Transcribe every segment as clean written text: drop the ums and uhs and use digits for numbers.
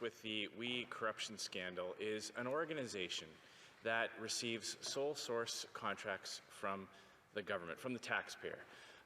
with the We corruption scandal is an organization that receives sole source contracts from the government, from the taxpayer.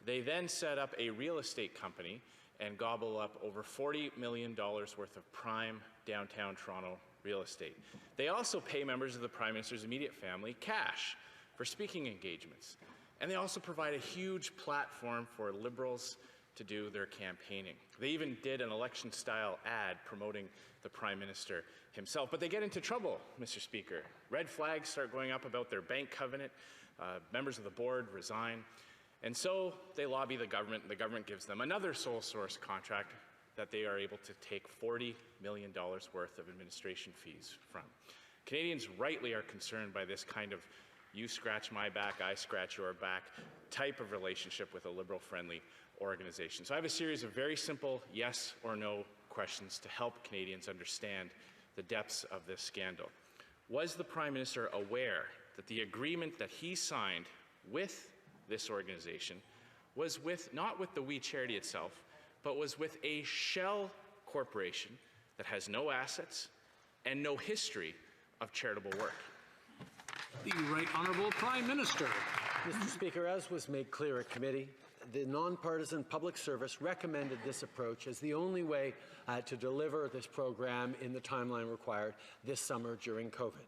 They then set up a real estate company and gobble up over $40 million worth of prime downtown Toronto real estate. They also pay members of the Prime Minister's immediate family cash for speaking engagements. And they also provide a huge platform for Liberals to do their campaigning. They even did an election-style ad promoting the Prime Minister himself. But they get into trouble, Mr. Speaker. Red flags start going up about their bank covenant. Members of the board resign. And so they lobby the government, and the government gives them another sole source contract that they are able to take $40 million worth of administration fees from. Canadians rightly are concerned by this kind of you scratch my back, I scratch your back type of relationship with a Liberal-friendly organization. So I have a series of very simple yes or no questions to help Canadians understand the depths of this scandal. Was the Prime Minister aware that the agreement that he signed with this organization was not with the We charity itself, but was with a shell corporation that has no assets and no history of charitable work? The Right Honourable Prime Minister. Mr. Speaker, as was made clear at committee, the nonpartisan public service recommended this approach as the only way to deliver this program in the timeline required this summer during COVID.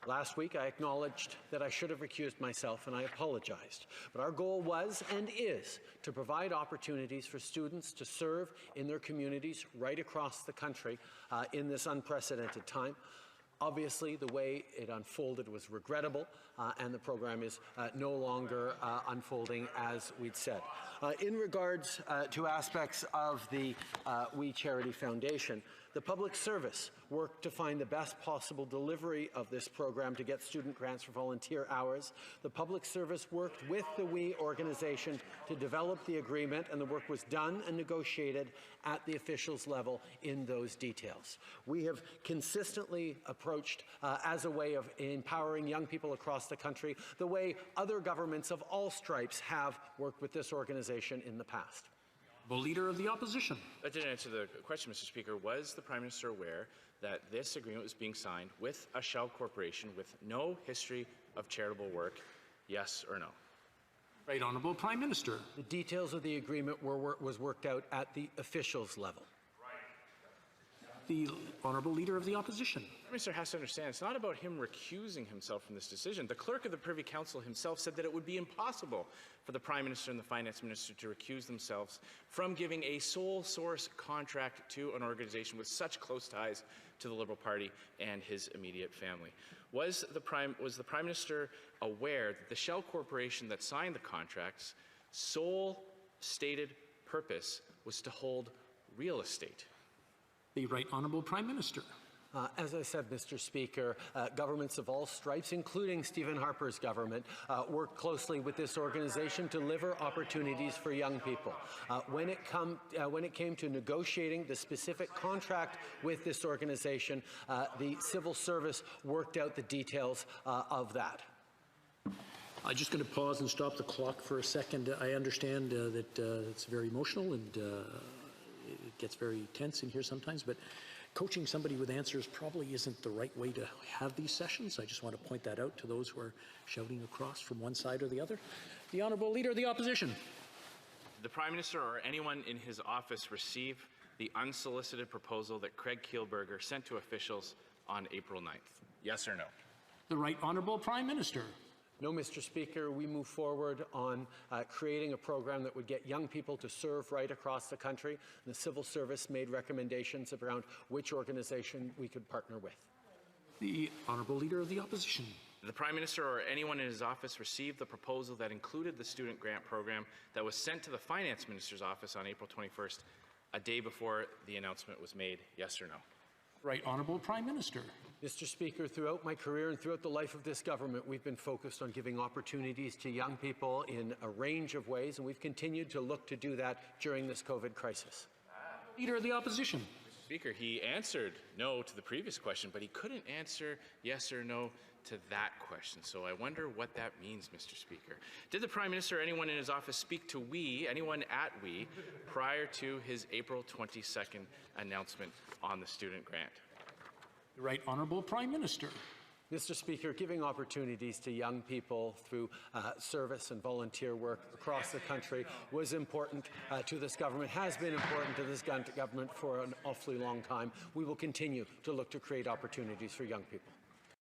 Last week, I acknowledged that I should have recused myself, and I apologized. But our goal was and is to provide opportunities for students to serve in their communities right across the country in this unprecedented time. Obviously, the way it unfolded was regrettable, and the program is no longer unfolding as we'd said. In regards to aspects of the We Charity Foundation, the public service worked to find the best possible delivery of this program to get student grants for volunteer hours. The public service worked with the We organization to develop the agreement, and the work was done and negotiated at the officials level in those details. We have consistently approached as a way of empowering young people across the country, the way other governments of all stripes have worked with this organization in the past. The Leader of the Opposition. That didn't answer the question, Mr. Speaker. Was the Prime Minister aware that this agreement was being signed with a shell corporation with no history of charitable work? Yes or no? Right Honourable Prime Minister. The details of the agreement was worked out at the officials level. The Honourable Leader of the Opposition. The Minister has to understand it's not about him recusing himself from this decision. The Clerk of the Privy Council himself said that it would be impossible for the Prime Minister and the Finance Minister to recuse themselves from giving a sole source contract to an organization with such close ties to the Liberal Party and his immediate family. Was the Prime Minister aware that the shell corporation that signed the contracts' sole stated purpose was to hold real estate? The Right Honourable Prime Minister. As I said, Mr. Speaker, governments of all stripes, including Stephen Harper's government, worked closely with this organization to deliver opportunities for young people. When it came to negotiating the specific contract with this organization, the civil service worked out the details of that. I'm just going to pause and stop the clock for a second. I understand that it's very emotional and it gets very tense in here sometimes, but coaching somebody with answers probably isn't the right way to have these sessions. I just want to point that out to those who are shouting across from one side or the other. The Honourable Leader of the Opposition. The Prime Minister or anyone in his office receive the unsolicited proposal that Craig Kielburger sent to officials on April 9th? Yes or no? The Right Honourable Prime Minister. No, Mr. Speaker, we move forward on creating a program that would get young people to serve right across the country. The civil service made recommendations around which organization we could partner with. The Honourable Leader of the Opposition. The Prime Minister or anyone in his office received the proposal that included the student grant program that was sent to the Finance Minister's office on April 21st, a day before the announcement was made? Yes or no? Right Honourable Prime Minister. Mr. Speaker, throughout my career and throughout the life of this government, we've been focused on giving opportunities to young people in a range of ways, and we've continued to look to do that during this COVID crisis. Leader of the Opposition. Speaker, he answered no to the previous question, but he couldn't answer yes or no to that question. So I wonder what that means, Mr. Speaker. Did the Prime Minister or anyone in his office speak to anyone at prior to his April 22nd announcement on the student grant? The Right Honourable Prime Minister. Mr. Speaker, giving opportunities to young people through service and volunteer work across the country was important to this government, has been important to this government for an awfully long time. We will continue to look to create opportunities for young people.